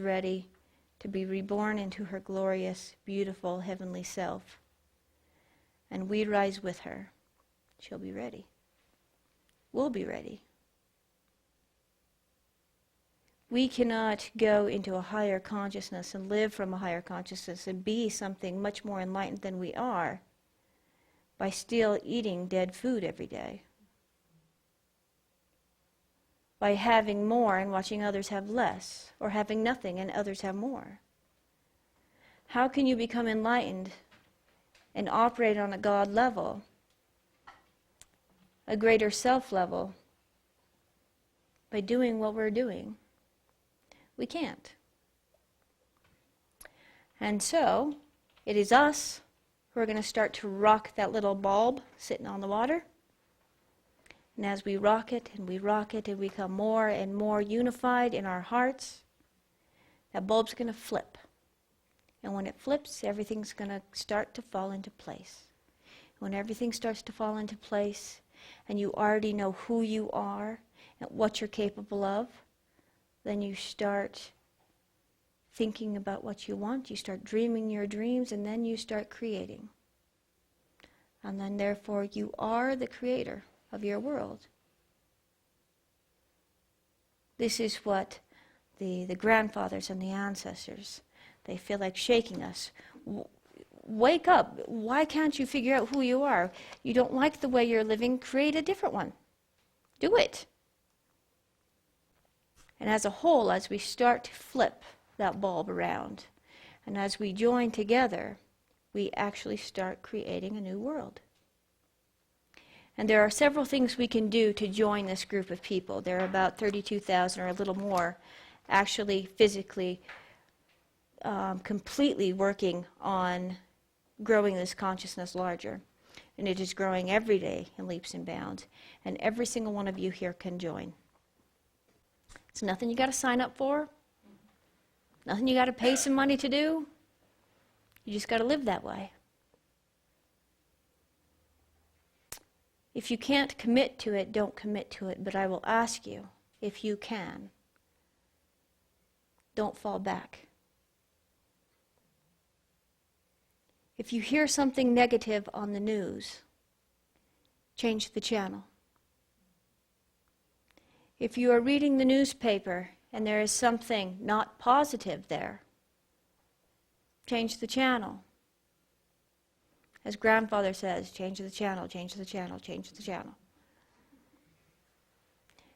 ready to be reborn into her glorious, beautiful, heavenly self. And we rise with her. She'll be ready. We'll be ready. We cannot go into a higher consciousness and live from a higher consciousness and be something much more enlightened than we are by still eating dead food every day. By having more and watching others have less, or having nothing and others have more. How can you become enlightened and operate on a God level, a greater self level, by doing what we're doing? We can't. And so, it is us who are going to start to rock that little bulb sitting on the water. And as we rock it and we become more and more unified in our hearts, that bulb's going to flip. And when it flips, everything's going to start to fall into place. When everything starts to fall into place, and you already know who you are and what you're capable of, then you start thinking about what you want, you start dreaming your dreams, and then you start creating. And then therefore you are the creator of your world. This is what the grandfathers and the ancestors, they feel like shaking us. Wake up. Why can't you figure out who you are? You don't like the way you're living, create a different one. Do it. And as a whole, as we start to flip that bulb around, and as we join together, we actually start creating a new world. And there are several things we can do to join this group of people. There are about 32,000 or a little more actually physically completely working on growing this consciousness larger. And it is growing every day in leaps and bounds. And every single one of you here can join. It's nothing you got to sign up for. Nothing you got to pay some money to do. You just got to live that way. If you can't commit to it, don't commit to it. But I will ask you, if you can, don't fall back. If you hear something negative on the news, change the channel. If you are reading the newspaper and there is something not positive there, change the channel. As grandfather says, change the channel, change the channel, change the channel.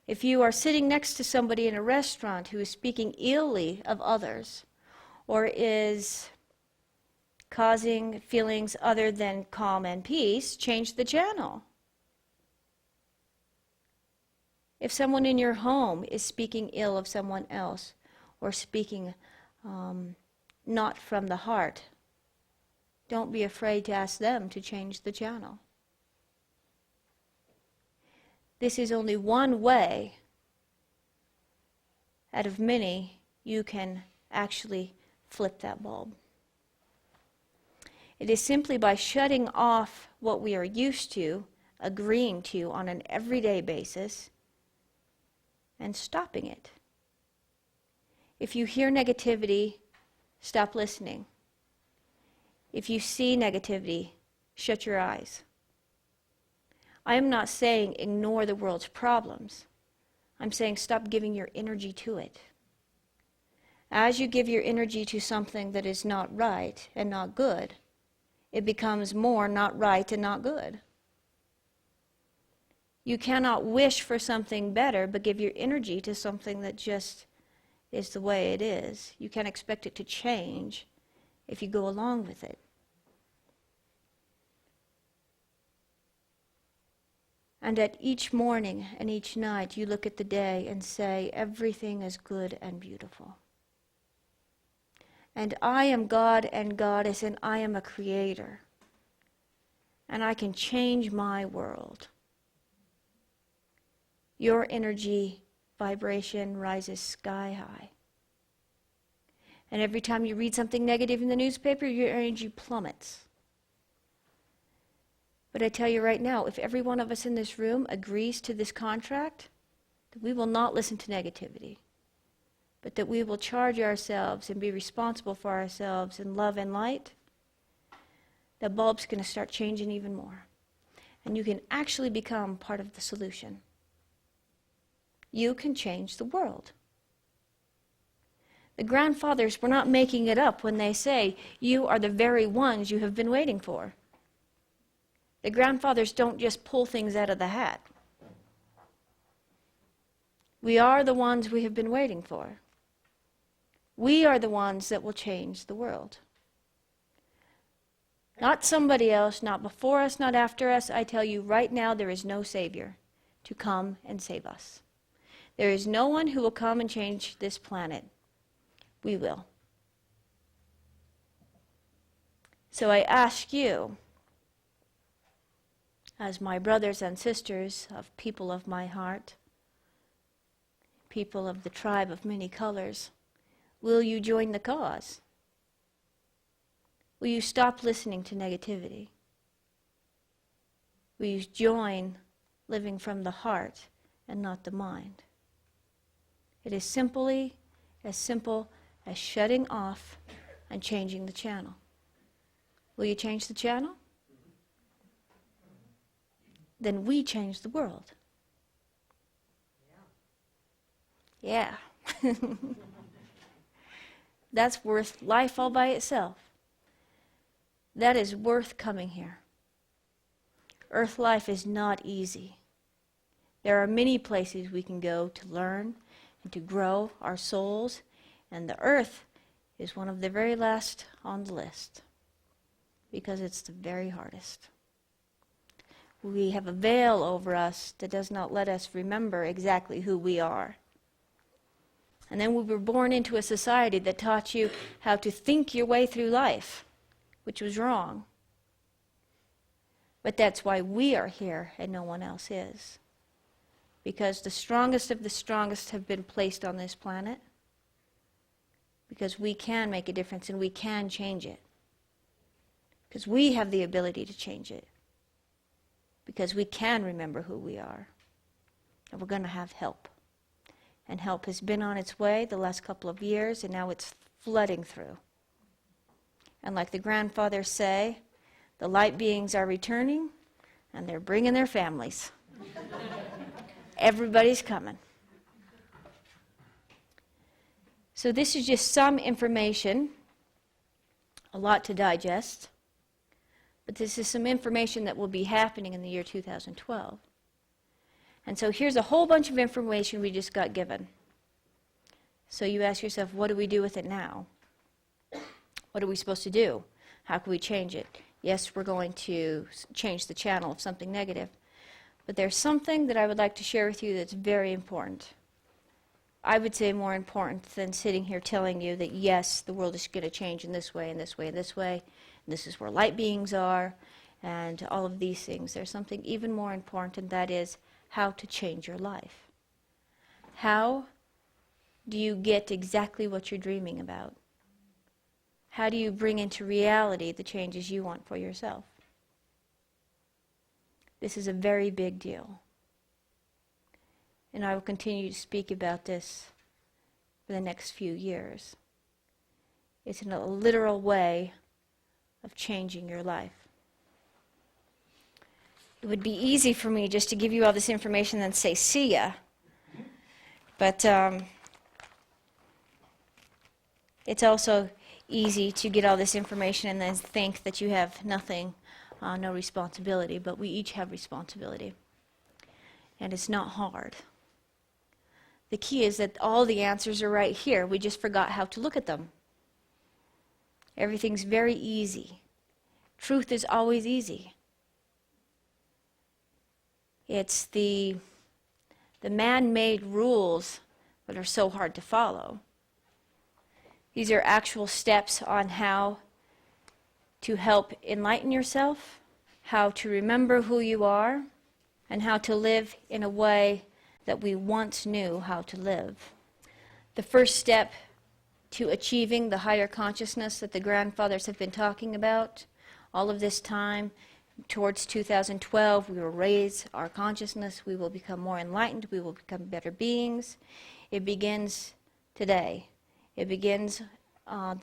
If you are sitting next to somebody in a restaurant who is speaking illy of others, or is causing feelings other than calm and peace, change the channel. If someone in your home is speaking ill of someone else, or speaking not from the heart, don't be afraid to ask them to change the channel. This is only one way out of many you can actually flip that bulb. It is simply by shutting off what we are used to, agreeing to on an everyday basis, and stopping it. If you hear negativity, stop listening. If you see negativity, shut your eyes. I am not saying ignore the world's problems. I'm saying stop giving your energy to it. As you give your energy to something that is not right and not good, it becomes more not right and not good. You cannot wish for something better, but give your energy to something that just is the way it is. You can't expect it to change if you go along with it. And at each morning and each night, you look at the day and say, everything is good and beautiful. And I am God and Goddess, and I am a creator. And I can change my world. Your energy vibration rises sky high. And every time you read something negative in the newspaper, your energy plummets. But I tell you right now, if every one of us in this room agrees to this contract, that we will not listen to negativity. but that we will charge ourselves and be responsible for ourselves in love and light, the bulb's going to start changing even more. And you can actually become part of the solution. You can change the world. The grandfathers were not making it up when they say, you are the very ones you have been waiting for. The grandfathers don't just pull things out of the hat. We are the ones we have been waiting for. We are the ones that will change the world. Not somebody else, not before us, not after us. I tell you right now, there is no Savior to come and save us. There is no one who will come and change this planet. We will. So I ask you, as my brothers and sisters of people of my heart, people of the tribe of many colors, will you join the cause? Will you stop listening to negativity? Will you join living from the heart and not the mind? It is simply as simple as shutting off and changing the channel. Will you change the channel? Then we change the world. Yeah. That's worth life all by itself. That is worth coming here. Earth life is not easy. There are many places we can go to learn and to grow our souls, and the earth is one of the very last on the list because it's the very hardest. We have a veil over us that does not let us remember exactly who we are. And then we were born into a society that taught you how to think your way through life, which was wrong. But that's why we are here and no one else is. Because the strongest of the strongest have been placed on this planet. Because we can make a difference and we can change it. Because we have the ability to change it. Because we can remember who we are. And we're going to have help. And help has been on its way the last couple of years, and now it's flooding through. And like the grandfathers say, the light beings are returning, and they're bringing their families. Everybody's coming. So this is just some information, a lot to digest, but this is some information that will be happening in the year 2012. And so here's a whole bunch of information we just got given. So you ask yourself, what do we do with it now? What are we supposed to do? How can we change it? Yes, we're going to change the channel of something negative. But there's something that I would like to share with you that's very important. I would say more important than sitting here telling you that, yes, the world is going to change in this way, and this way, and this way. And this is where light beings are, and all of these things. There's something even more important, and that is how to change your life. How do you get exactly what you're dreaming about? How do you bring into reality the changes you want for yourself? This is a very big deal. And I will continue to speak about this for the next few years. It's in a literal way of changing your life. It would be easy for me just to give you all this information and say, see ya. But it's also easy to get all this information and then think that you have nothing, no responsibility. But we each have responsibility. And it's not hard. The key is that all the answers are right here. We just forgot how to look at them. Everything's very easy. Truth is always easy. It's the man-made rules that are so hard to follow. These are actual steps on how to help enlighten yourself, how to remember who you are, and how to live in a way that we once knew how to live. The first step to achieving the higher consciousness that the grandfathers have been talking about all of this time, towards 2012, we will raise our consciousness, we will become more enlightened, we will become better beings. It begins today. It begins